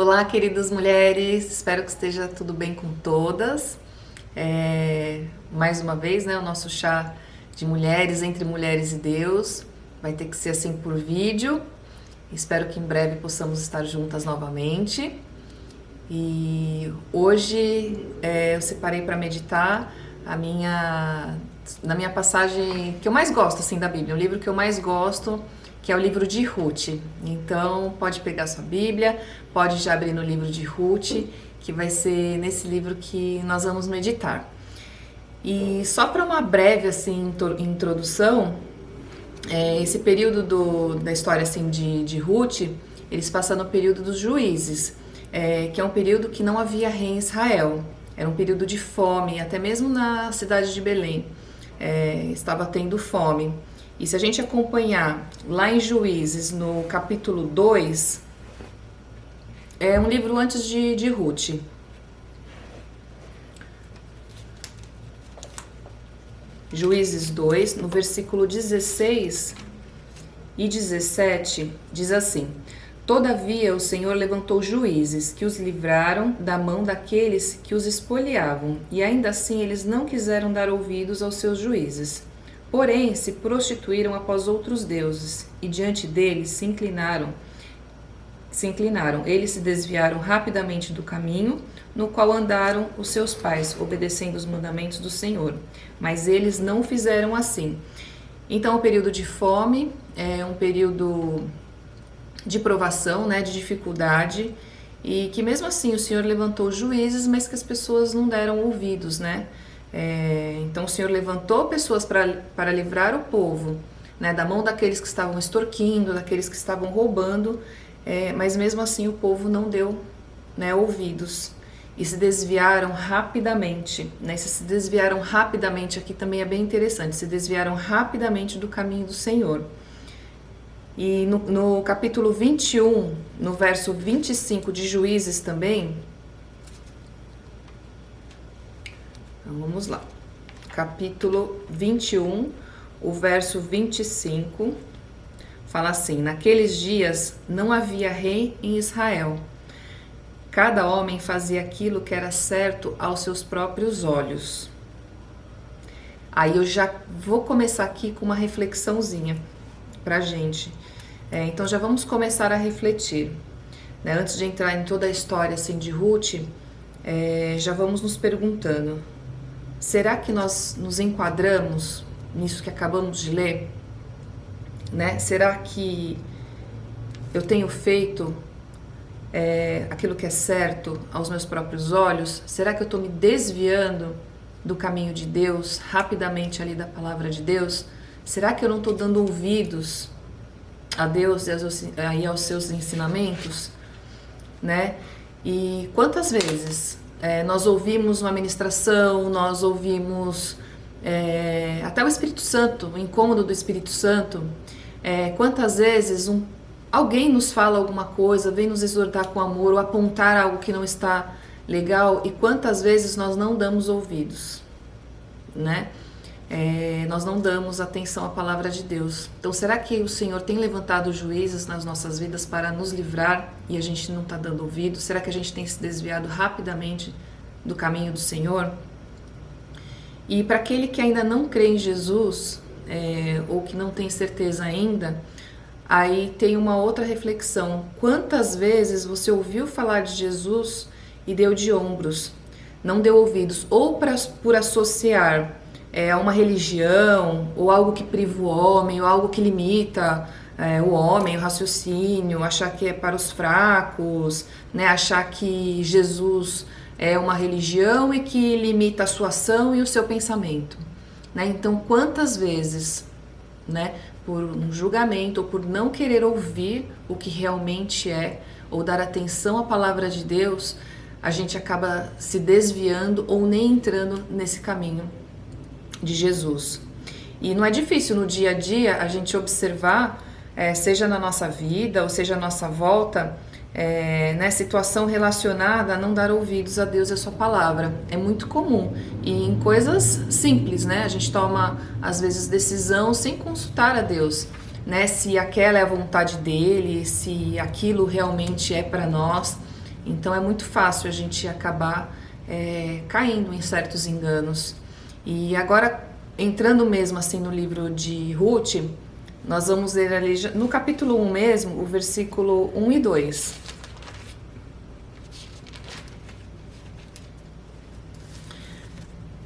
Olá, queridas mulheres, espero que esteja tudo bem com todas. Mais uma vez, né, o nosso chá de mulheres, entre mulheres e Deus, vai ter que ser assim por vídeo. Espero que em breve possamos estar juntas novamente. E hoje eu separei para meditar na minha passagem que eu mais gosto assim da Bíblia, o livro que eu mais gosto, que é o livro de Ruth. Então pode pegar sua Bíblia, pode já abrir no livro de Ruth, que vai ser nesse livro que nós vamos meditar. E só para uma breve assim introdução, esse período da história assim de Ruth, eles passam no período dos juízes, que é um período que não havia rei em Israel. Era um período de fome, até mesmo na cidade de Belém estava tendo fome. E se a gente acompanhar lá em Juízes, no capítulo 2, é um livro antes de Ruth. Juízes 2, no versículo 16 e 17, diz assim: Todavia o Senhor levantou juízes que os livraram da mão daqueles que os espoliavam, e ainda assim eles não quiseram dar ouvidos aos seus juízes. Porém, se prostituíram após outros deuses, e diante deles se inclinaram. Eles se desviaram rapidamente do caminho no qual andaram os seus pais, obedecendo os mandamentos do Senhor. Mas eles não fizeram assim. Então, o período de fome é um período de provação, né, de dificuldade, e que mesmo assim o Senhor levantou juízes, mas que as pessoas não deram ouvidos, né? Então o Senhor levantou pessoas para livrar o povo, né, da mão daqueles que estavam extorquindo, daqueles que estavam roubando, mas mesmo assim o povo não deu, né, ouvidos e se desviaram rapidamente, né? Se desviaram rapidamente aqui também é bem interessante, se desviaram rapidamente do caminho do Senhor. E no capítulo 21, no verso 25 de Juízes também, então vamos lá, capítulo 21, o verso 25, fala assim: Naqueles dias não havia rei em Israel. Cada homem fazia aquilo que era certo aos seus próprios olhos. Aí eu já vou começar aqui com uma reflexãozinha pra gente. Então já vamos começar a refletir, né? Antes de entrar em toda a história assim de Ruth, já vamos nos perguntando: será que nós nos enquadramos nisso que acabamos de ler? Né? Será que eu tenho feito aquilo que é certo aos meus próprios olhos? Será que eu estou me desviando do caminho de Deus, rapidamente ali da palavra de Deus? Será que eu não estou dando ouvidos a Deus e aos seus ensinamentos? Né? E quantas vezes nós ouvimos uma ministração, nós ouvimos até o Espírito Santo, o incômodo do Espírito Santo. Quantas vezes alguém nos fala alguma coisa, vem nos exortar com amor ou apontar algo que não está legal, e quantas vezes nós não damos ouvidos, né? Nós não damos atenção à palavra de Deus. Então, será que o Senhor tem levantado juízes nas nossas vidas para nos livrar e a gente não está dando ouvido? Será que a gente tem se desviado rapidamente do caminho do Senhor? E para aquele que ainda não crê em Jesus, ou que não tem certeza ainda, aí tem uma outra reflexão. Quantas vezes você ouviu falar de Jesus e deu de ombros, não deu ouvidos, ou por associar a uma religião, ou algo que priva o homem, ou algo que limita o homem, o raciocínio, achar que é para os fracos, né? Achar que Jesus é uma religião e que limita a sua ação e o seu pensamento, né? Então, quantas vezes, né, por um julgamento ou por não querer ouvir o que realmente é, ou dar atenção à palavra de Deus, a gente acaba se desviando ou nem entrando nesse caminho de Jesus. E não é difícil no dia a dia a gente observar, seja na nossa vida ou seja à nossa volta, né, situação relacionada a não dar ouvidos a Deus e a sua palavra. É muito comum, e em coisas simples, né? A gente toma às vezes decisão sem consultar a Deus, né? Se aquela é a vontade dele, se aquilo realmente é para nós. Então é muito fácil a gente acabar caindo em certos enganos. E agora, entrando mesmo assim no livro de Ruth, nós vamos ler ali no capítulo 1 mesmo, o versículo 1 e 2.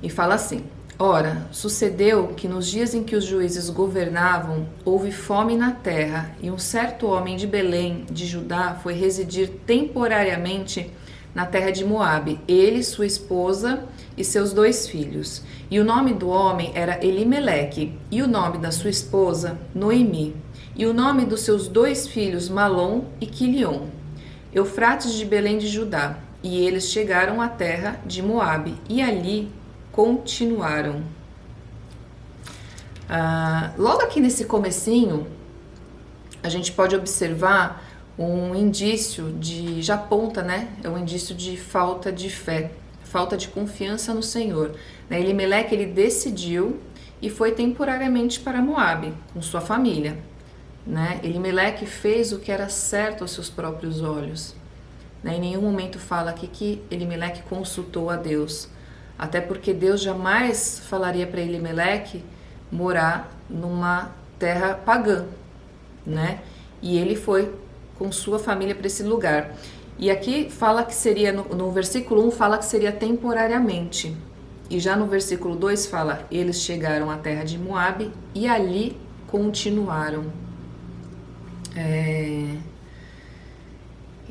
E fala assim: Ora, sucedeu que nos dias em que os juízes governavam, houve fome na terra, e um certo homem de Belém, de Judá, foi residir temporariamente na terra de Moabe, ele, sua esposa e seus 2 filhos. E o nome do homem era Elimeleque, e o nome da sua esposa, Noemi, e o nome dos seus 2 filhos, Malom e Quilion, Eufrates de Belém de Judá. E eles chegaram à terra de Moabe, e ali continuaram. Logo aqui nesse comecinho, a gente pode observar um indício já aponta, né? É um indício de falta de fé, falta de confiança no Senhor. Elimeleque, ele decidiu e foi temporariamente para Moabe, com sua família. Elimeleque fez o que era certo aos seus próprios olhos. Em nenhum momento fala aqui que Elimeleque consultou a Deus. Até porque Deus jamais falaria para Elimeleque morar numa terra pagã, E ele foi com sua família para esse lugar. E aqui fala que seria, no versículo 1 fala que seria temporariamente. E já no versículo 2 fala, eles chegaram à terra de Moabe e ali continuaram.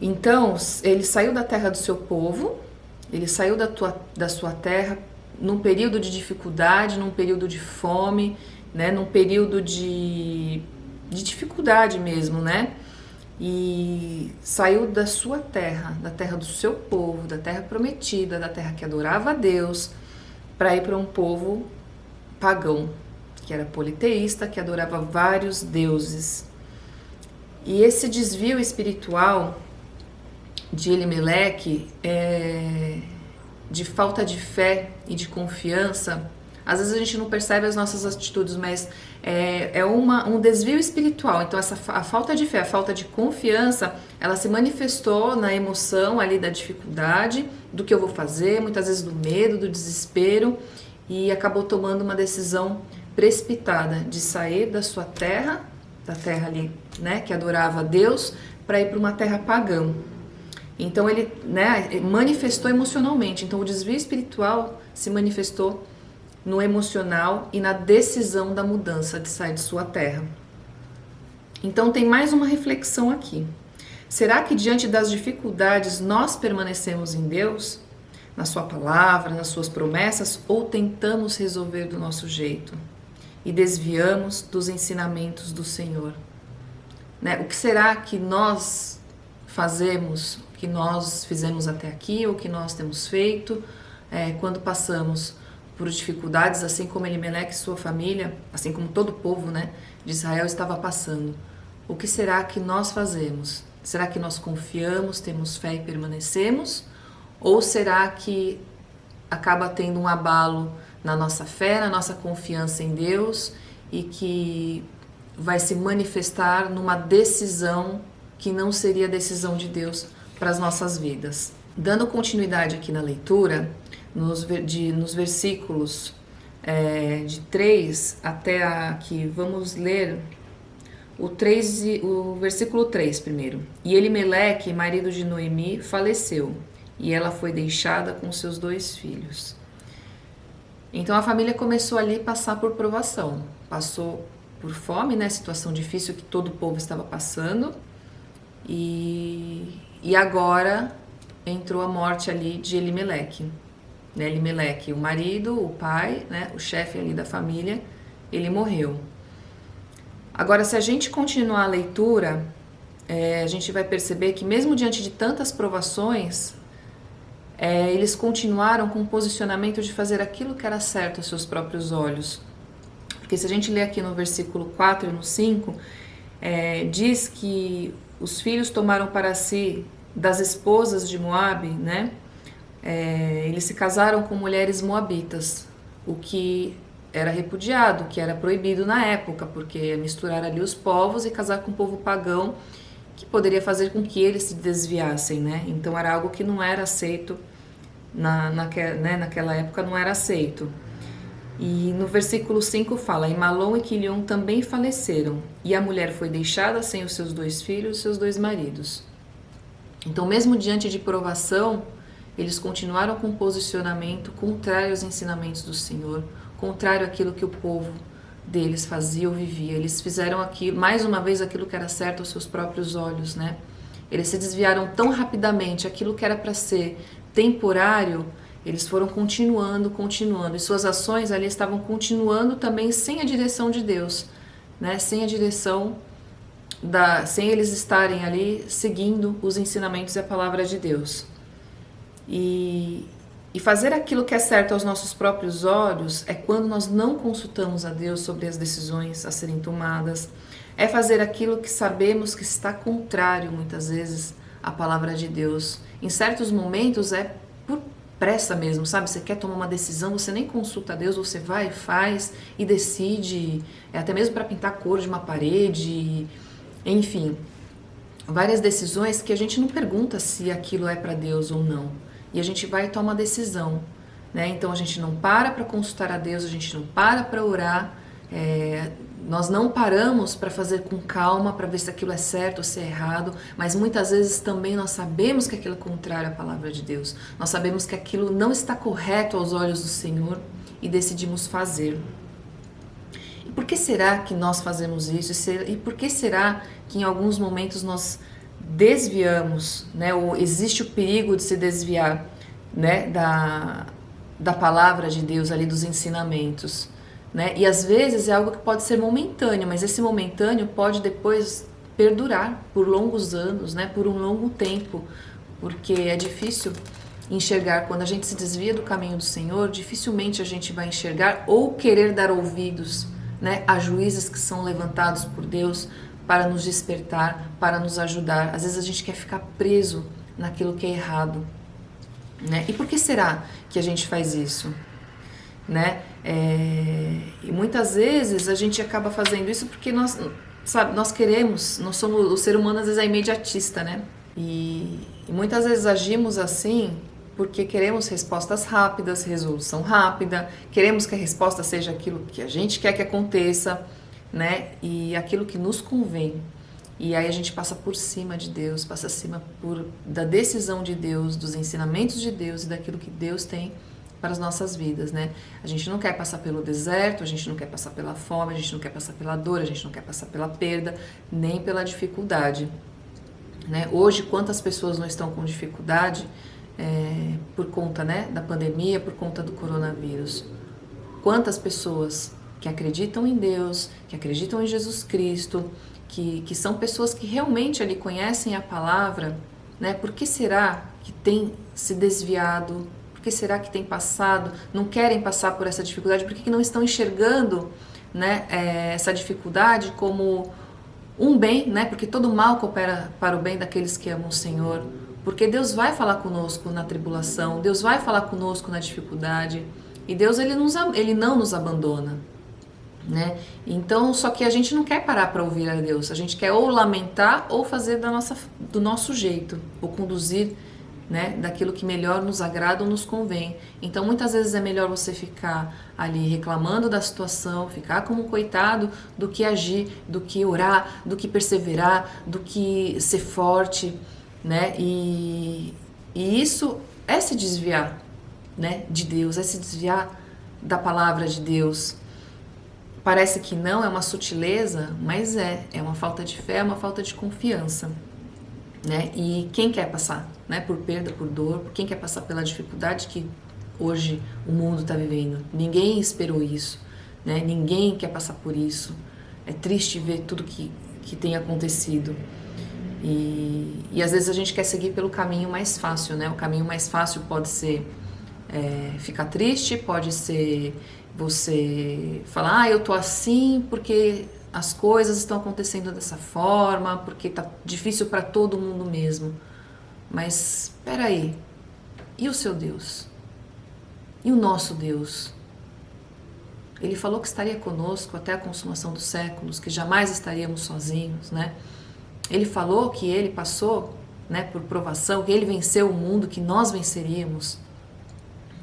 Então, ele saiu da terra do seu povo, ele saiu da sua terra num período de dificuldade, num período de fome, num período de dificuldade mesmo, E saiu da sua terra, da terra do seu povo, da terra prometida, da terra que adorava a Deus, para ir para um povo pagão, que era politeísta, que adorava vários deuses. E esse desvio espiritual de Elimeleque, de falta de fé e de confiança, às vezes a gente não percebe as nossas atitudes, mas é um desvio espiritual. Então a falta de fé, a falta de confiança, ela se manifestou na emoção ali da dificuldade, do que eu vou fazer, muitas vezes do medo, do desespero, e acabou tomando uma decisão precipitada de sair da sua terra, da terra ali, que adorava a Deus, para ir para uma terra pagã. Então ele manifestou emocionalmente. Então o desvio espiritual se manifestou no emocional e na decisão da mudança de sair de sua terra. Então tem mais uma reflexão aqui. Será que diante das dificuldades nós permanecemos em Deus, na sua palavra, nas suas promessas, ou tentamos resolver do nosso jeito e desviamos dos ensinamentos do Senhor? O que será que nós fazemos, que nós fizemos até aqui, ou que nós temos feito quando passamos por dificuldades, assim como Elimeleque e sua família, assim como todo o povo de Israel estava passando? O que será que nós fazemos? Será que nós confiamos, temos fé e permanecemos? Ou será que acaba tendo um abalo na nossa fé, na nossa confiança em Deus, e que vai se manifestar numa decisão que não seria a decisão de Deus para as nossas vidas? Dando continuidade aqui na leitura, nos versículos de 3 até aqui, vamos ler o versículo 3 primeiro. E Elimeleque, marido de Noemi, faleceu, e ela foi deixada com seus 2 filhos. Então a família começou ali a passar por provação, passou por fome, situação difícil que todo o povo estava passando, e agora entrou a morte ali de Elimeleque. Elimeleque, o marido, o pai, o chefe ali da família, ele morreu. Agora, se a gente continuar a leitura, a gente vai perceber que mesmo diante de tantas provações, eles continuaram com o posicionamento de fazer aquilo que era certo aos seus próprios olhos. Porque se a gente ler aqui no versículo 4 e no 5, diz que os filhos tomaram para si das esposas de Moabe, eles se casaram com mulheres moabitas, o que era repudiado, que era proibido na época, porque misturar ali os povos e casar com o povo pagão, que poderia fazer com que eles se desviassem, né? Então era algo que não era aceito, naquela época não era aceito. E no versículo 5 fala, e Malom e Quilion também faleceram, e a mulher foi deixada sem os seus 2 filhos e seus 2 maridos. Então, mesmo diante de provação, eles continuaram com um posicionamento contrário aos ensinamentos do Senhor, contrário àquilo que o povo deles fazia ou vivia. Eles fizeram aqui, mais uma vez, aquilo que era certo aos seus próprios olhos, né? Eles se desviaram tão rapidamente, aquilo que era para ser temporário, eles foram continuando, e suas ações ali estavam continuando também sem a direção de Deus, né? Sem a direção sem eles estarem ali seguindo os ensinamentos e a palavra de Deus. E fazer aquilo que é certo aos nossos próprios olhos é quando nós não consultamos a Deus sobre as decisões a serem tomadas, é fazer aquilo que sabemos que está contrário, muitas vezes, à palavra de Deus. Em certos momentos é por pressa mesmo, sabe? Você quer tomar uma decisão, você nem consulta a Deus, você vai, faz e decide, até mesmo para pintar a cor de uma parede, enfim, várias decisões que a gente não pergunta se aquilo é para Deus ou não. E a gente vai e toma uma decisão, né? Então a gente não para consultar a Deus, a gente não para orar, nós não paramos para fazer com calma, para ver se aquilo é certo ou se é errado, mas muitas vezes também nós sabemos que aquilo é contrário à palavra de Deus. Nós sabemos que aquilo não está correto aos olhos do Senhor e decidimos fazer. E por que será que nós fazemos isso? E por que será que em alguns momentos nós desviamos, né? Ou existe o perigo de se desviar, né? Da palavra de Deus ali, dos ensinamentos, né? E às vezes é algo que pode ser momentâneo, mas esse momentâneo pode depois perdurar por longos anos, né? Por um longo tempo, porque é difícil enxergar. Quando a gente se desvia do caminho do Senhor, dificilmente a gente vai enxergar ou querer dar ouvidos, né, a juízes que são levantados por Deus para nos despertar, para nos ajudar. Às vezes a gente quer ficar preso naquilo que é errado, né? E por que será que a gente faz isso, né? E muitas vezes a gente acaba fazendo isso porque nós queremos, nós somos, o ser humano às vezes é imediatista, né? E muitas vezes agimos assim porque queremos respostas rápidas, resolução rápida, queremos que a resposta seja aquilo que a gente quer que aconteça, né? E aquilo que nos convém. E aí a gente passa por cima de Deus, passa acima da decisão de Deus, dos ensinamentos de Deus e daquilo que Deus tem para as nossas vidas, né? A gente não quer passar pelo deserto, a gente não quer passar pela fome, a gente não quer passar pela dor, a gente não quer passar pela perda, nem pela dificuldade, né? Hoje, quantas pessoas não estão com dificuldade por conta, né, da pandemia, por conta do coronavírus? Quantas pessoas que acreditam em Deus, que acreditam em Jesus Cristo, que são pessoas que realmente ali conhecem a palavra, né? Por que será que tem se desviado? Por que será que tem passado? Não querem passar por essa dificuldade? Por que não estão enxergando, né, essa dificuldade como um bem, né? Porque todo mal coopera para o bem daqueles que amam o Senhor. Porque Deus vai falar conosco na tribulação, Deus vai falar conosco na dificuldade. E Deus, ele não nos abandona, né? Então, só que a gente não quer parar para ouvir a Deus. A gente quer ou lamentar ou fazer do nosso jeito, ou conduzir, né, daquilo que melhor nos agrada ou nos convém. Então, muitas vezes é melhor você ficar ali reclamando da situação, ficar como um coitado, do que agir, do que orar, do que perseverar, do que ser forte, né? E isso é se desviar, né, de Deus, é se desviar da palavra de Deus. Parece que não, é uma sutileza, mas é uma falta de fé, é uma falta de confiança, né? E quem quer passar, né, por perda, por dor, quem quer passar pela dificuldade que hoje o mundo está vivendo? Ninguém esperou isso, né? Ninguém quer passar por isso. É triste ver tudo que tem acontecido. E às vezes a gente quer seguir pelo caminho mais fácil, né? O caminho mais fácil pode ser ficar triste, pode ser você falar, eu tô assim porque as coisas estão acontecendo dessa forma, porque tá difícil para todo mundo mesmo. Mas espera aí, e o seu Deus? E o nosso Deus? Ele falou que estaria conosco até a consumação dos séculos, que jamais estaríamos sozinhos, né? Ele falou que ele passou, né, por provação, que ele venceu o mundo, que nós venceríamos.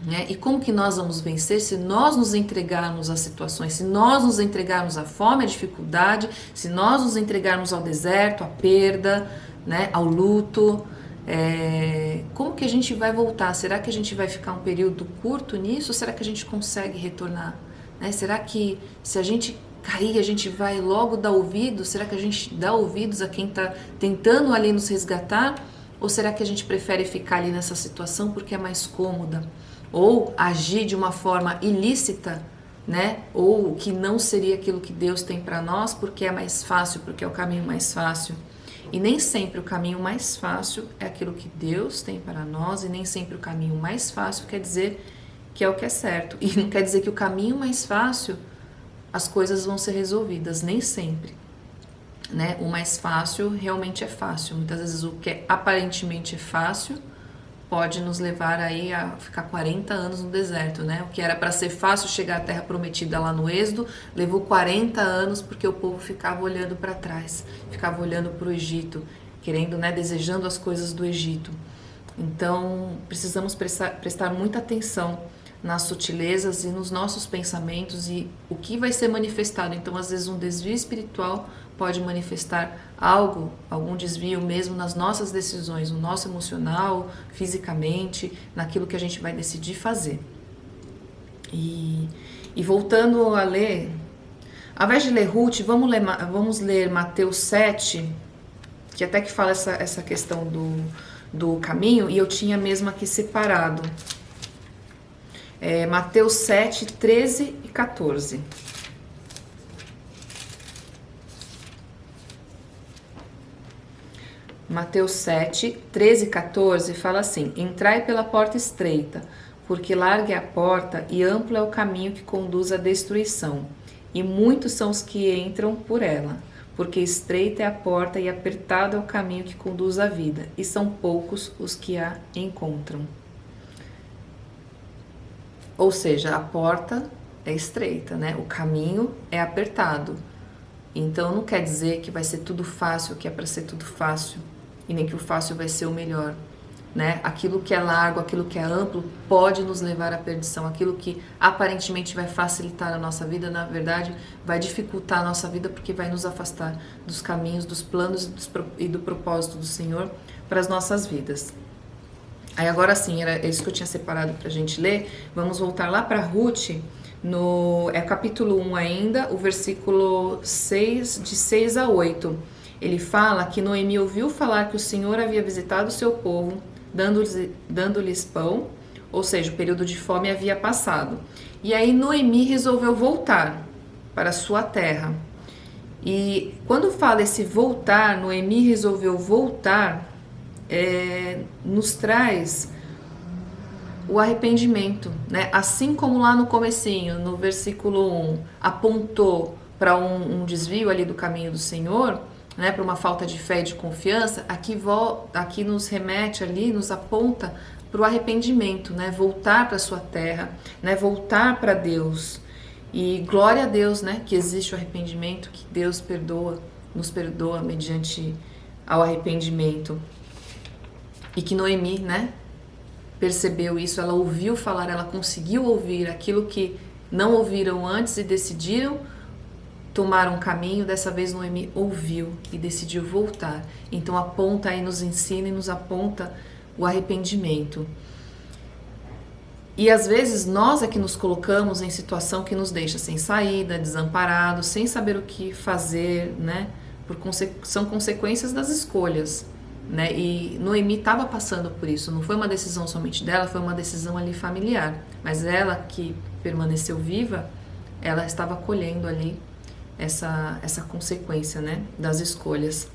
Né? E como que nós vamos vencer se nós nos entregarmos às situações, se nós nos entregarmos à fome, à dificuldade, se nós nos entregarmos ao deserto, à perda, né, ao luto? Como que a gente vai voltar? Será que a gente vai ficar um período curto nisso? Ou será que a gente consegue retornar? Né? Será que se a gente cair, a gente vai logo dar ouvidos? Será que a gente dá ouvidos a quem está tentando ali nos resgatar? Ou será que a gente prefere ficar ali nessa situação porque é mais cômoda? Ou agir de uma forma ilícita, né? Ou que não seria aquilo que Deus tem para nós porque é mais fácil, porque é o caminho mais fácil. E nem sempre o caminho mais fácil é aquilo que Deus tem para nós, e nem sempre o caminho mais fácil quer dizer que é o que é certo. E não quer dizer que o caminho mais fácil as coisas vão ser resolvidas, nem sempre. Né? O mais fácil realmente é fácil. Muitas vezes o que aparentemente é fácil pode nos levar aí a ficar 40 anos no deserto, né? O que era para ser fácil chegar à terra prometida lá no Êxodo, levou 40 anos porque o povo ficava olhando para trás, ficava olhando para o Egito, querendo, né, desejando as coisas do Egito. Então, precisamos prestar muita atenção nas sutilezas e nos nossos pensamentos e o que vai ser manifestado. Então, às vezes, um desvio espiritual pode manifestar algum desvio mesmo nas nossas decisões, no nosso emocional, fisicamente, naquilo que a gente vai decidir fazer. E voltando a ler, ao invés de ler Ruth, vamos ler Mateus 7, que até que fala essa questão do caminho, e eu tinha mesmo aqui separado. Mateus 7, 13 e 14. Mateus 7, 13 e 14 fala assim: entrai pela porta estreita, porque larga é a porta e amplo é o caminho que conduz à destruição, e muitos são os que entram por ela, porque estreita é a porta e apertado é o caminho que conduz à vida, e são poucos os que a encontram. Ou seja, a porta é estreita, né? O caminho é apertado. Então não quer dizer que vai ser tudo fácil, que é para ser tudo fácil, e nem que o fácil vai ser o melhor, né? Aquilo que é largo, aquilo que é amplo pode nos levar à perdição. Aquilo que aparentemente vai facilitar a nossa vida, na verdade, vai dificultar a nossa vida, porque vai nos afastar dos caminhos, dos planos e do propósito do Senhor para as nossas vidas. Aí agora sim, era isso que eu tinha separado para a gente ler. Vamos voltar lá para Ruth, capítulo 1 ainda, o versículo 6, de 6 a 8. Ele fala que Noemi ouviu falar que o Senhor havia visitado o seu povo, dando-lhes pão, ou seja, o período de fome havia passado. E aí Noemi resolveu voltar para a sua terra. E quando fala esse voltar, Noemi resolveu voltar, nos traz o arrependimento, né? Assim como lá no comecinho, no versículo 1, apontou para um desvio ali do caminho do Senhor, né, para uma falta de fé e de confiança, aqui nos remete ali, nos aponta para o arrependimento, né, voltar para a sua terra, né, voltar para Deus. E glória a Deus, né, que existe o arrependimento, que Deus nos perdoa mediante ao arrependimento. E que Noemi, né, percebeu isso, ela ouviu falar, ela conseguiu ouvir aquilo que não ouviram antes e decidiram tomar um caminho. Dessa vez Noemi ouviu e decidiu voltar. Então aponta aí, nos ensina e nos aponta o arrependimento. E às vezes nós é que nos colocamos em situação que nos deixa sem saída, desamparados, sem saber o que fazer, né? São consequências das escolhas, né? E Noemi estava passando por isso, não foi uma decisão somente dela, foi uma decisão ali familiar. Mas ela que permaneceu viva, ela estava colhendo ali essa consequência, né, das escolhas.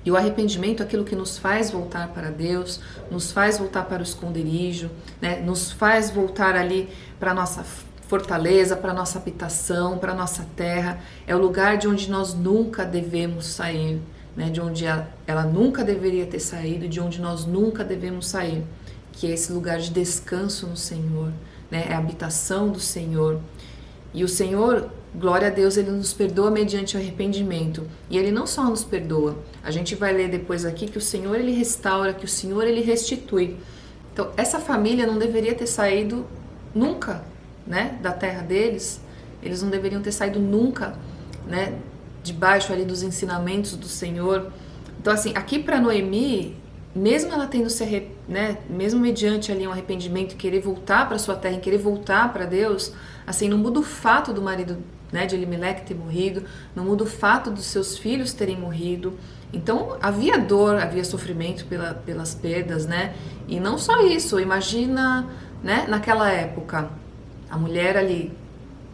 E o arrependimento é aquilo que nos faz voltar para Deus, nos faz voltar para o esconderijo, né, nos faz voltar ali para a nossa fortaleza, para a nossa habitação, para a nossa terra. É o lugar de onde nós nunca devemos sair, né, de onde ela nunca deveria ter saído, de onde nós nunca devemos sair, que é esse lugar de descanso no Senhor, né, é a habitação do Senhor. E o Senhor, glória a Deus, Ele nos perdoa mediante o arrependimento. E Ele não só nos perdoa, a gente vai ler depois aqui que o Senhor, Ele restaura, que o Senhor, Ele restitui. Então, essa família não deveria ter saído nunca, né, da terra deles. Eles não deveriam ter saído nunca, né, debaixo ali dos ensinamentos do Senhor. Então, assim, aqui para Noemi, mesmo ela tendo se, né, mesmo mediante ali um arrependimento, querer voltar para sua terra, querer voltar para Deus, assim, não muda o fato do marido, né, de Elimeleque ter morrido, não muda o fato dos seus filhos terem morrido. Então, havia dor, havia sofrimento pelas perdas, né? E não só isso, imagina, né, naquela época, a mulher ali,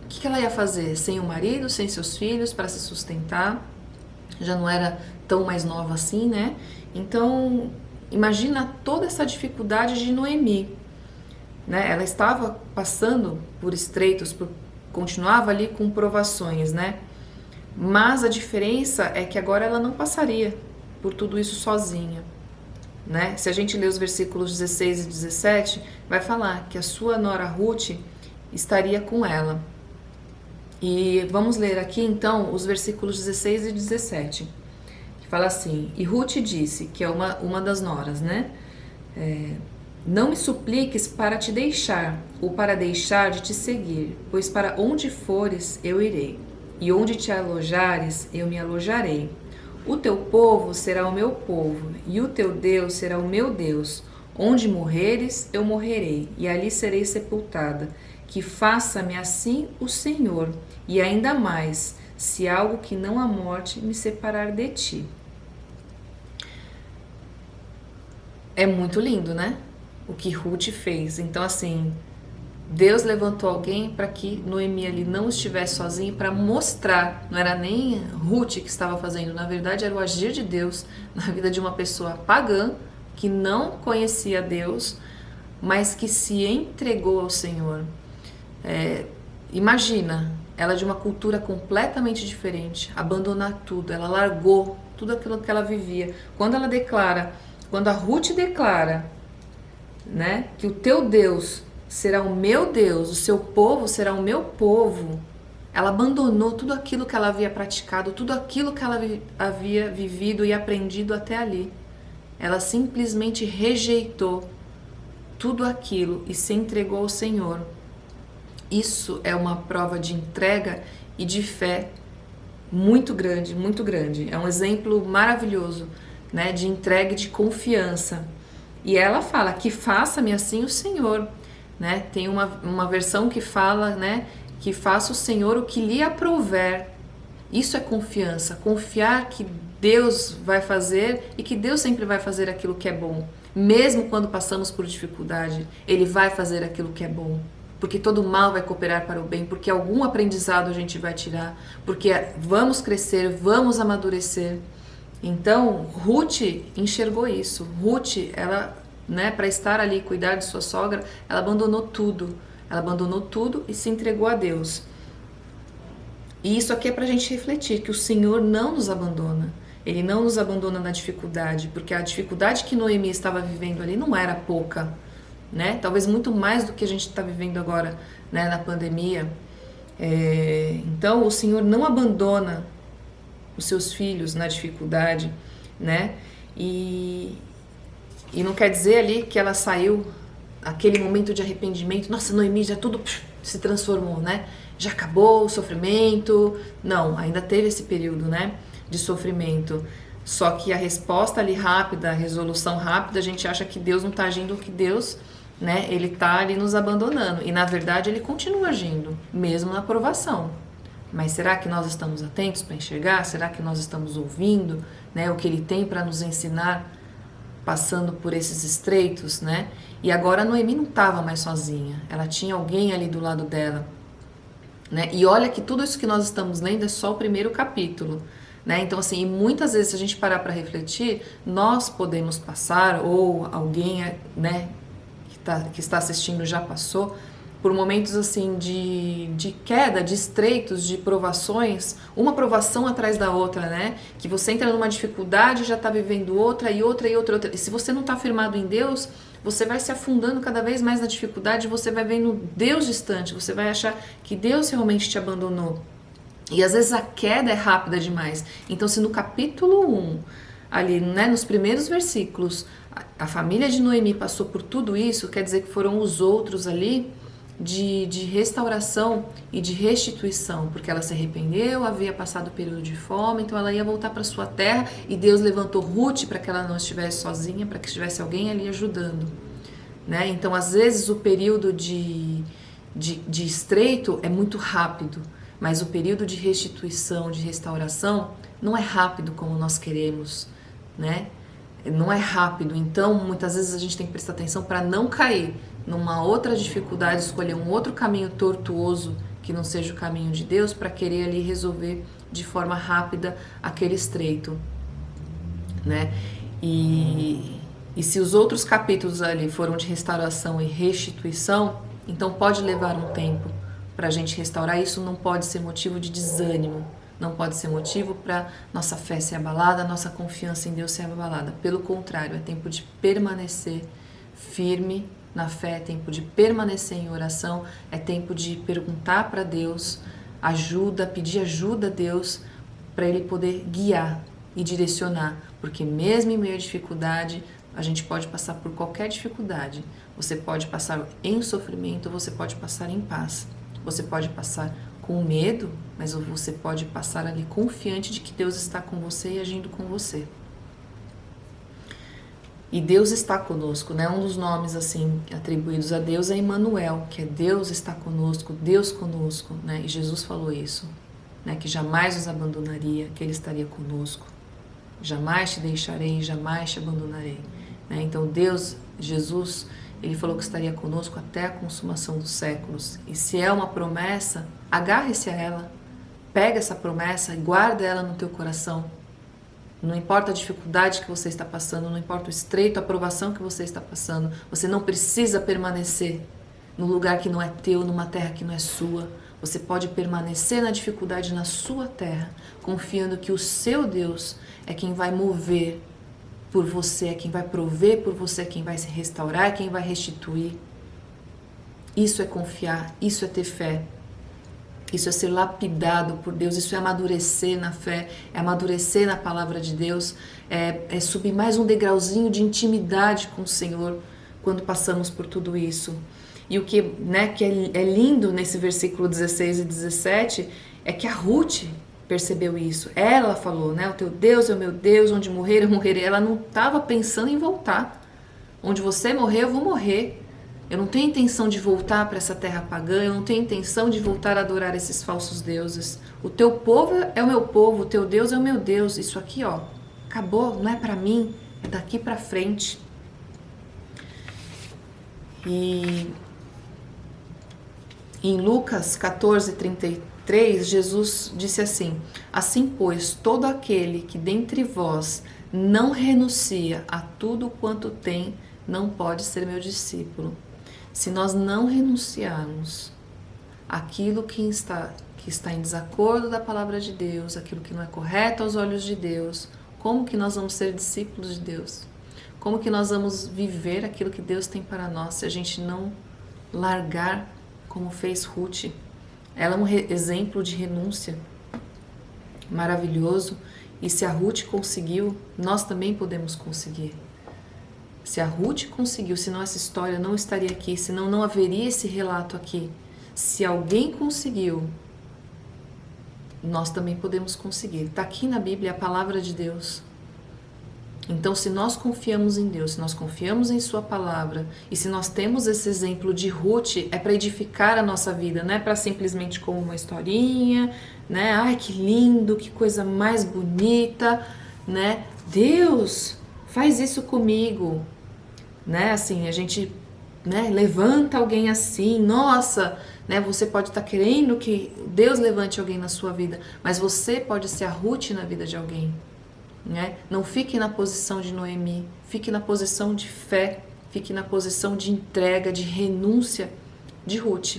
o que ela ia fazer? Sem o marido, sem seus filhos, para se sustentar, já não era tão mais nova assim, né? Então, imagina toda essa dificuldade de Noemi, né? Ela estava passando por estreitos, continuava ali com provações, né? Mas a diferença é que agora ela não passaria por tudo isso sozinha, né? Se a gente ler os versículos 16 e 17, vai falar que a sua nora Ruth estaria com ela. E vamos ler aqui então os versículos 16 e 17, que fala assim: E Ruth disse, que é uma das noras, né? Não me supliques para te deixar, ou para deixar de te seguir, pois para onde fores eu irei, e onde te alojares eu me alojarei. O teu povo será o meu povo, e o teu Deus será o meu Deus. Onde morreres eu morrerei, e ali serei sepultada. Que faça-me assim o Senhor, e ainda mais, se algo que não a morte me separar de ti. É muito lindo, né? O que Ruth fez. Então, assim, Deus levantou alguém para que Noemi ali não estivesse sozinha, para mostrar, não era nem Ruth que estava fazendo, na verdade era o agir de Deus na vida de uma pessoa pagã, que não conhecia Deus, mas que se entregou ao Senhor. Imagina, ela de uma cultura completamente diferente, abandonar tudo, ela largou tudo aquilo que ela vivia. Quando a Ruth declara, né, que o teu Deus será o meu Deus, o seu povo será o meu povo, ela abandonou tudo aquilo que ela havia praticado, tudo aquilo que ela havia vivido e aprendido até ali. Ela simplesmente rejeitou tudo aquilo e se entregou ao Senhor. Isso é uma prova de entrega e de fé muito grande, muito grande. É um exemplo maravilhoso, né, de entrega e de confiança. E ela fala que faça-me assim o Senhor, né? Tem uma versão que fala, né, que faça o Senhor o que lhe aprouver. Isso é confiança, confiar que Deus vai fazer e que Deus sempre vai fazer aquilo que é bom. Mesmo quando passamos por dificuldade, Ele vai fazer aquilo que é bom. Porque todo mal vai cooperar para o bem, porque algum aprendizado a gente vai tirar, porque vamos crescer, vamos amadurecer. Então, Ruth enxergou isso. Ruth, ela, né, para estar ali e cuidar de sua sogra, ela abandonou tudo. Ela abandonou tudo e se entregou a Deus. E isso aqui é para a gente refletir, que o Senhor não nos abandona. Ele não nos abandona na dificuldade, porque a dificuldade que Noemi estava vivendo ali não era pouca, né? Talvez muito mais do que a gente está vivendo agora, né, na pandemia. Então, o Senhor não abandona os seus filhos na dificuldade, né? E não quer dizer ali que ela saiu, aquele momento de arrependimento, nossa, Noemi já tudo se transformou, né? Já acabou o sofrimento. Não, ainda teve esse período, né, de sofrimento. Só que a resposta ali rápida, a resolução rápida, a gente acha que Deus não está agindo, que Deus, né, Ele está ali nos abandonando. E na verdade Ele continua agindo, mesmo na provação. Mas será que nós estamos atentos para enxergar? Será que nós estamos ouvindo, né, o que Ele tem para nos ensinar, passando por esses estreitos, né? E agora a Noemi não estava mais sozinha. Ela tinha alguém ali do lado dela, né? E olha que tudo isso que nós estamos lendo é só o primeiro capítulo, né? Então, assim, e muitas vezes, se a gente parar para refletir, nós podemos passar, ou alguém, né, que está assistindo já passou, por momentos assim de queda, de estreitos, de provações, uma provação atrás da outra, né? Que você entra numa dificuldade, já está vivendo outra e outra e outra, outra. E se você não está firmado em Deus, você vai se afundando cada vez mais na dificuldade, você vai vendo Deus distante, você vai achar que Deus realmente te abandonou. E às vezes a queda é rápida demais. Então, se no capítulo 1, ali, né, nos primeiros versículos, a família de Noemi passou por tudo isso, quer dizer que foram os outros ali de restauração e de restituição, porque ela se arrependeu, havia passado o período de fome, então ela ia voltar para sua terra, e Deus levantou Ruth para que ela não estivesse sozinha, para que estivesse alguém ali ajudando, né? Então, às vezes, o período de estreito é muito rápido, mas o período de restituição, de restauração, não é rápido como nós queremos, né? Não é rápido, então muitas vezes a gente tem que prestar atenção para não cair numa outra dificuldade, escolher um outro caminho tortuoso que não seja o caminho de Deus, para querer ali resolver de forma rápida aquele estreito, né? E se os outros capítulos ali foram de restauração e restituição, então pode levar um tempo para a gente restaurar. Isso não pode ser motivo de desânimo, não pode ser motivo para nossa fé ser abalada, nossa confiança em Deus ser abalada. Pelo contrário, é tempo de permanecer firme na fé, é tempo de permanecer em oração, é tempo de perguntar para Deus ajuda, pedir ajuda a Deus para Ele poder guiar e direcionar, porque mesmo em meio à dificuldade, a gente pode passar por qualquer dificuldade. Você pode passar em sofrimento, você pode passar em paz, você pode passar com medo, mas você pode passar ali confiante de que Deus está com você e agindo com você. E Deus está conosco, né? Um dos nomes assim atribuídos a Deus é Emmanuel, que é Deus está conosco, né? E Jesus falou isso, né? Que jamais nos abandonaria, que Ele estaria conosco. Jamais te deixarei, jamais te abandonarei, né? Então Deus, Jesus, Ele falou que estaria conosco até a consumação dos séculos. E se é uma promessa, agarre-se a ela, pega essa promessa e guarda ela no teu coração. Não importa a dificuldade que você está passando, não importa o estreito, a provação que você está passando, você não precisa permanecer no lugar que não é teu, numa terra que não é sua. Você pode permanecer na dificuldade na sua terra, confiando que o seu Deus é quem vai mover por você, é quem vai prover por você, é quem vai se restaurar, é quem vai restituir. Isso é confiar, isso é ter fé. Isso é ser lapidado por Deus, isso é amadurecer na fé, é amadurecer na palavra de Deus, é subir mais um degrauzinho de intimidade com o Senhor quando passamos por tudo isso. E o que, né, que é lindo nesse versículo 16 e 17 é que a Ruth percebeu isso. Ela falou, né, o teu Deus é o meu Deus, onde morrer eu morrerei. Ela não estava pensando em voltar. Onde você morrer, eu vou morrer. Eu não tenho intenção de voltar para essa terra pagã, eu não tenho intenção de voltar a adorar esses falsos deuses. O teu povo é o meu povo, o teu Deus é o meu Deus. Isso aqui, ó, acabou, não é para mim, é daqui para frente. E em Lucas 14:33, Jesus disse assim: assim, pois, todo aquele que dentre vós não renuncia a tudo quanto tem, não pode ser meu discípulo. Se nós não renunciarmos àquilo que está em desacordo da palavra de Deus, aquilo que não é correto aos olhos de Deus, como que nós vamos ser discípulos de Deus? Como que nós vamos viver aquilo que Deus tem para nós se a gente não largar como fez Ruth? Ela é um exemplo de renúncia maravilhoso, e se a Ruth conseguiu, nós também podemos conseguir. Se a Ruth conseguiu, senão essa história não estaria aqui, senão não haveria esse relato aqui. Se alguém conseguiu, nós também podemos conseguir. Está aqui na Bíblia a palavra de Deus. Então, se nós confiamos em Deus, se nós confiamos em Sua palavra, e se nós temos esse exemplo de Ruth, é para edificar a nossa vida, não é para simplesmente como uma historinha, né? Ai, que lindo, que coisa mais bonita, né? Deus, faz isso comigo. Né? Assim, a gente, né, levanta alguém assim, nossa, né, você pode estar querendo que Deus levante alguém na sua vida, mas você pode ser a Ruth na vida de alguém, né? Não fique na posição de Noemi, fique na posição de fé, fique na posição de entrega, de renúncia de Ruth.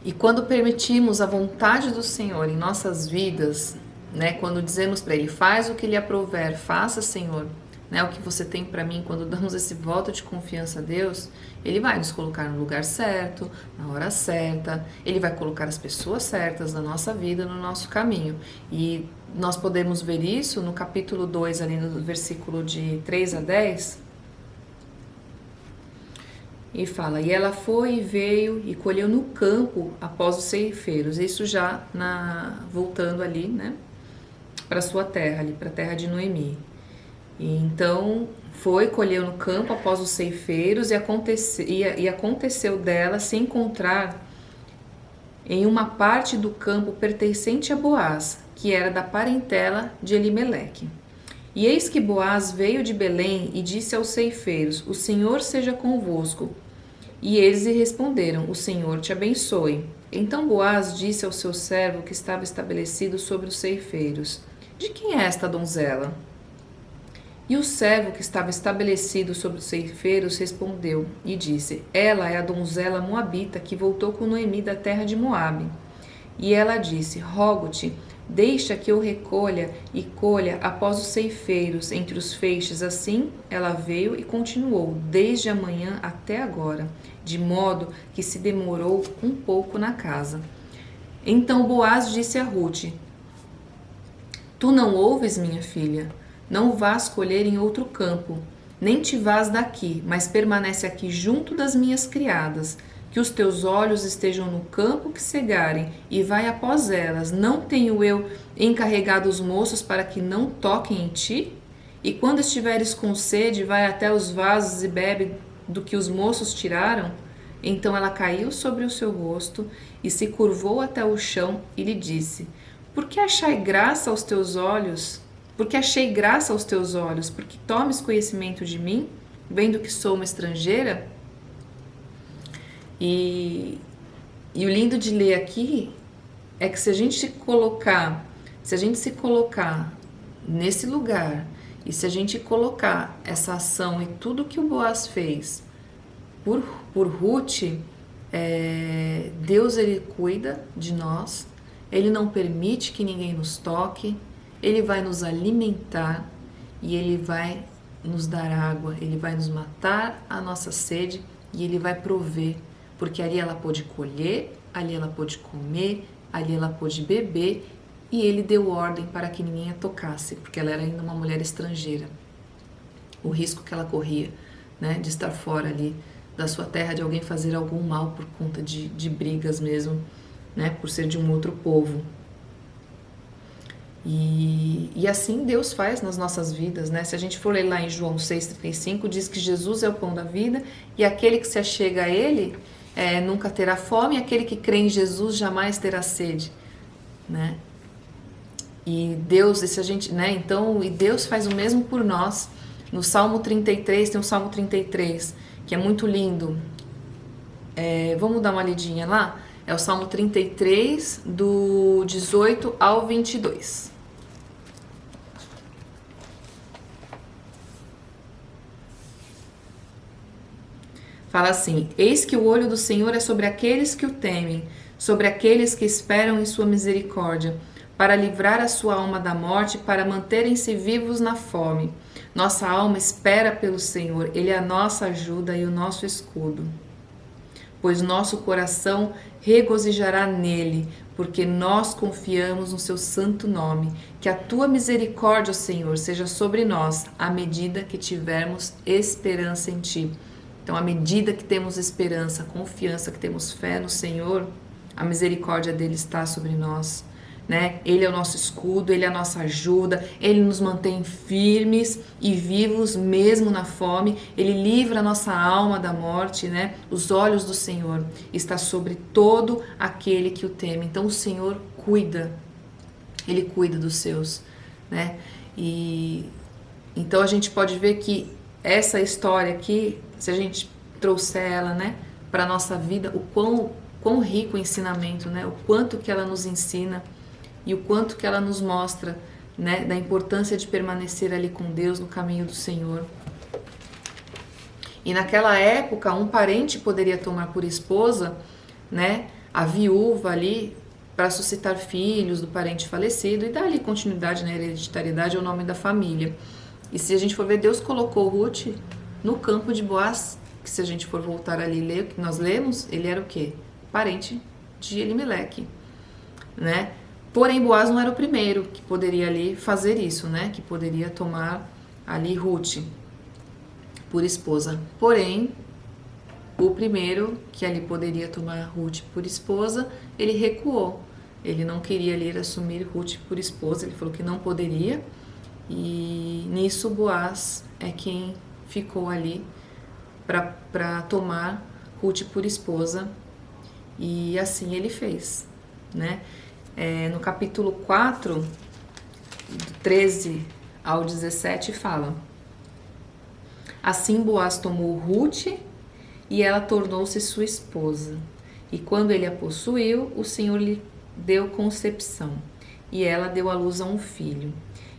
E quando permitimos a vontade do Senhor em nossas vidas, né, quando dizemos para Ele, faz o que lhe aprouver, faça, Senhor, né, o que você tem para mim, quando damos esse voto de confiança a Deus, Ele vai nos colocar no lugar certo, na hora certa, Ele vai colocar as pessoas certas na nossa vida, no nosso caminho. E nós podemos ver isso no capítulo 2, ali no versículo de 3 a 10, e fala, e ela foi e veio e colheu no campo após os ceifeiros, isso já voltando ali, né, para sua terra, ali para a terra de Noemi. E então foi, colheu no campo após os ceifeiros, e aconteceu dela se encontrar em uma parte do campo pertencente a Boaz, que era da parentela de Elimeleque. E eis que Boaz veio de Belém e disse aos ceifeiros, o Senhor seja convosco. E eles lhe responderam, o Senhor te abençoe. Então Boaz disse ao seu servo que estava estabelecido sobre os ceifeiros, de quem é esta donzela? E o servo que estava estabelecido sobre os ceifeiros respondeu e disse, ela é a donzela moabita que voltou com Noemi da terra de Moabe. E ela disse, rogo-te, deixa que eu recolha e colha após os ceifeiros entre os feixes. Assim ela veio e continuou desde a manhã até agora, de modo que se demorou um pouco na casa. Então Boaz disse a Rute, tu não ouves, minha filha? Não vás colher em outro campo, nem te vás daqui, mas permanece aqui junto das minhas criadas, que os teus olhos estejam no campo que cegarem, e vai após elas. Não tenho eu encarregado os moços para que não toquem em ti? E quando estiveres com sede, vai até os vasos e bebe do que os moços tiraram? Então ela caiu sobre o seu rosto e se curvou até o chão e lhe disse, por que achai graça aos teus olhos? Porque achei graça aos teus olhos, porque tomes conhecimento de mim, vendo que sou uma estrangeira? E o lindo de ler aqui é que se a gente se colocar nesse lugar, e se a gente colocar essa ação e tudo que o Boaz fez por Ruth, Deus, ele cuida de nós, ele não permite que ninguém nos toque, ele vai nos alimentar e ele vai nos dar água, ele vai nos matar a nossa sede e ele vai prover, porque ali ela pôde colher, ali ela pôde comer, ali ela pôde beber, e ele deu ordem para que ninguém a tocasse, porque ela era ainda uma mulher estrangeira. O risco que ela corria, né, de estar fora ali da sua terra, de alguém fazer algum mal por conta de brigas mesmo, né, por ser de um outro povo. E assim Deus faz nas nossas vidas, né? Se a gente for ler lá em João 6,35, diz que Jesus é o pão da vida, e aquele que se achega a Ele nunca terá fome, e aquele que crê em Jesus jamais terá sede, né? E Deus, e Deus faz o mesmo por nós. No Salmo 33, tem o Salmo 33, que é muito lindo. Vamos dar uma lidinha lá? É o Salmo 33, do 18 ao 22. Fala assim, eis que o olho do Senhor é sobre aqueles que o temem, sobre aqueles que esperam em sua misericórdia, para livrar a sua alma da morte, para manterem-se vivos na fome. Nossa alma espera pelo Senhor, Ele é a nossa ajuda e o nosso escudo. Pois nosso coração regozijará nele, porque nós confiamos no seu santo nome. Que a tua misericórdia, Senhor, seja sobre nós, à medida que tivermos esperança em ti. Então, à medida que temos esperança, confiança, que temos fé no Senhor, a misericórdia dele está sobre nós, né? Ele é o nosso escudo, ele é a nossa ajuda, ele nos mantém firmes e vivos mesmo na fome, ele livra a nossa alma da morte, né? Os olhos do Senhor estão sobre todo aquele que o teme. Então, o Senhor cuida, ele cuida dos seus, né? E então a gente pode ver que essa história aqui, se a gente trouxer ela, né, para a nossa vida, o quão rico o ensinamento, né, o quanto que ela nos ensina e o quanto que ela nos mostra, né, da importância de permanecer ali com Deus no caminho do Senhor. E naquela época, um parente poderia tomar por esposa, né, a viúva ali para suscitar filhos do parente falecido e dar ali continuidade na hereditariedade ao nome da família. E se a gente for ver, Deus colocou Ruth no campo de Boaz, que se a gente for voltar ali e ler o que nós lemos, ele era o quê? Parente de Elimeleque, né? Porém, Boaz não era o primeiro que poderia ali fazer isso, né? Que poderia tomar ali Ruth por esposa. Porém, o primeiro que ali poderia tomar Ruth por esposa, ele recuou. Ele não queria ali assumir Ruth por esposa, ele falou que não poderia. E nisso Boaz é quem ficou ali para tomar Ruth por esposa. E assim ele fez, né? No capítulo 4, do 13 ao 17, fala: Assim Boaz tomou Ruth e ela tornou-se sua esposa. E quando ele a possuiu, o Senhor lhe deu concepção, e ela deu à luz a um filho.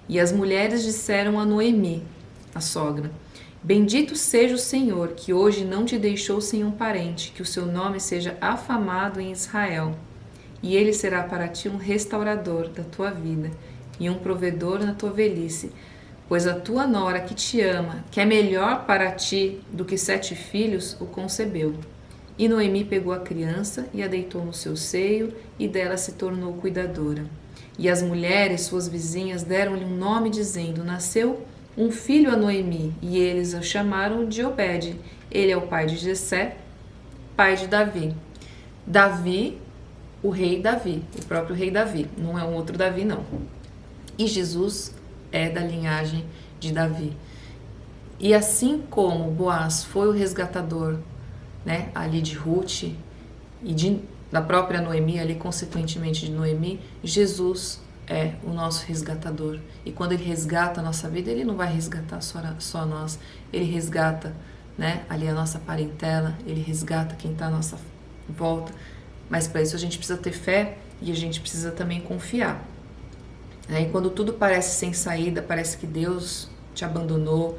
E as mulheres disseram a Noemi, a sogra: Bendito seja o Senhor, que hoje não te deixou sem um parente, que o seu nome seja afamado em Israel. E ele será para ti um restaurador da tua vida e um provedor na tua velhice, pois a tua nora que te ama, que é melhor para ti do que 7 filhos, o concebeu. E Noemi pegou a criança e a deitou no seu seio, e dela se tornou cuidadora. E as mulheres, suas vizinhas, deram-lhe um nome, dizendo: Nasceu um filho a Noemi, e eles o chamaram de Obed. Ele é o pai de Jessé, pai de Davi. Davi, o rei Davi, o próprio rei Davi, não é um outro Davi, não. E Jesus é da linhagem de Davi. E assim como Boaz foi o resgatador, né, ali de Ruth e da própria Noemi, ali consequentemente de Noemi, Jesus é o nosso resgatador. E quando ele resgata a nossa vida, ele não vai resgatar só nós, ele resgata, né, ali a nossa parentela, ele resgata quem está à nossa volta. Mas para isso a gente precisa ter fé e a gente precisa também confiar. E quando tudo parece sem saída, parece que Deus te abandonou,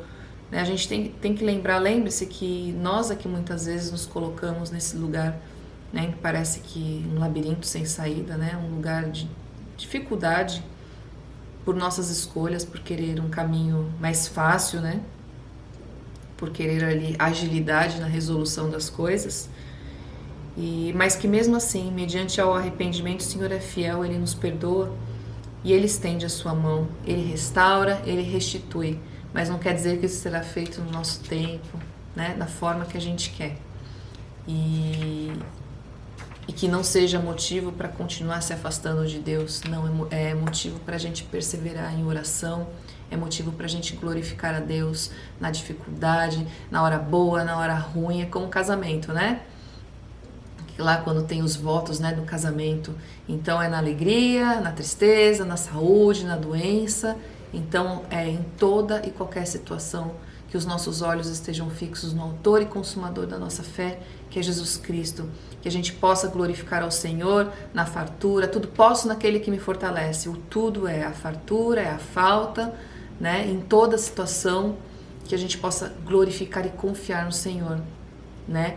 né? A gente tem que lembrar, lembre-se que nós aqui muitas vezes nos colocamos nesse lugar, né, que parece que um labirinto sem saída, né, um lugar de dificuldade por nossas escolhas, por querer um caminho mais fácil, né, por querer ali agilidade na resolução das coisas. Mas que mesmo assim, mediante ao arrependimento, o Senhor é fiel, Ele nos perdoa e Ele estende a sua mão, Ele restaura, Ele restitui, mas não quer dizer que isso será feito no nosso tempo, né, da forma que a gente quer, e que não seja motivo para continuar se afastando de Deus. Não, é motivo para a gente perseverar em oração, é motivo para a gente glorificar a Deus na dificuldade, na hora boa, na hora ruim. É como casamento, né? Lá quando tem os votos, né, do casamento, então é na alegria, na tristeza, na saúde, na doença. Então é em toda e qualquer situação que os nossos olhos estejam fixos no autor e consumador da nossa fé, que é Jesus Cristo, que a gente possa glorificar ao Senhor na fartura. Tudo posso naquele que me fortalece. O tudo é a fartura, é a falta, né, em toda situação, que a gente possa glorificar e confiar no Senhor, né?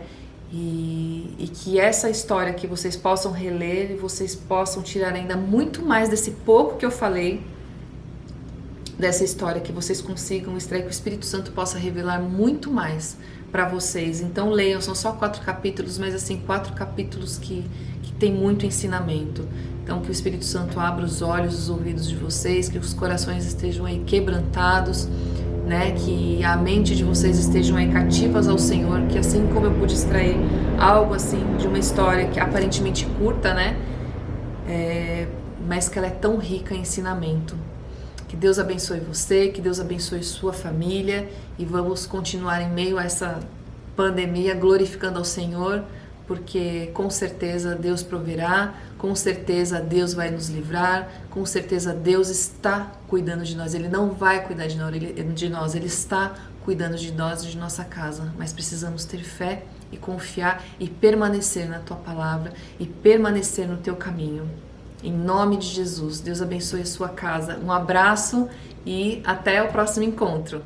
E que essa história que vocês possam reler e vocês possam tirar ainda muito mais desse pouco que eu falei, dessa história, que vocês consigam extrair, que o Espírito Santo possa revelar muito mais para vocês. Então leiam, são só 4 capítulos, mas assim, 4 capítulos que tem muito ensinamento. Então que o Espírito Santo abra os olhos, os ouvidos de vocês, que os corações estejam aí quebrantados, né, que a mente de vocês estejam aí cativas ao Senhor, que assim como eu pude extrair algo assim de uma história que aparentemente curta, né, mas que ela é tão rica em ensinamento. Que Deus abençoe você, que Deus abençoe sua família, e vamos continuar em meio a essa pandemia glorificando ao Senhor, porque com certeza Deus proverá, com certeza Deus vai nos livrar, com certeza Deus está cuidando de nós. Ele não vai cuidar de nós, Ele está cuidando de nós e de nossa casa, mas precisamos ter fé e confiar e permanecer na Tua palavra e permanecer no Teu caminho. Em nome de Jesus, Deus abençoe a sua casa. Um abraço e até o próximo encontro.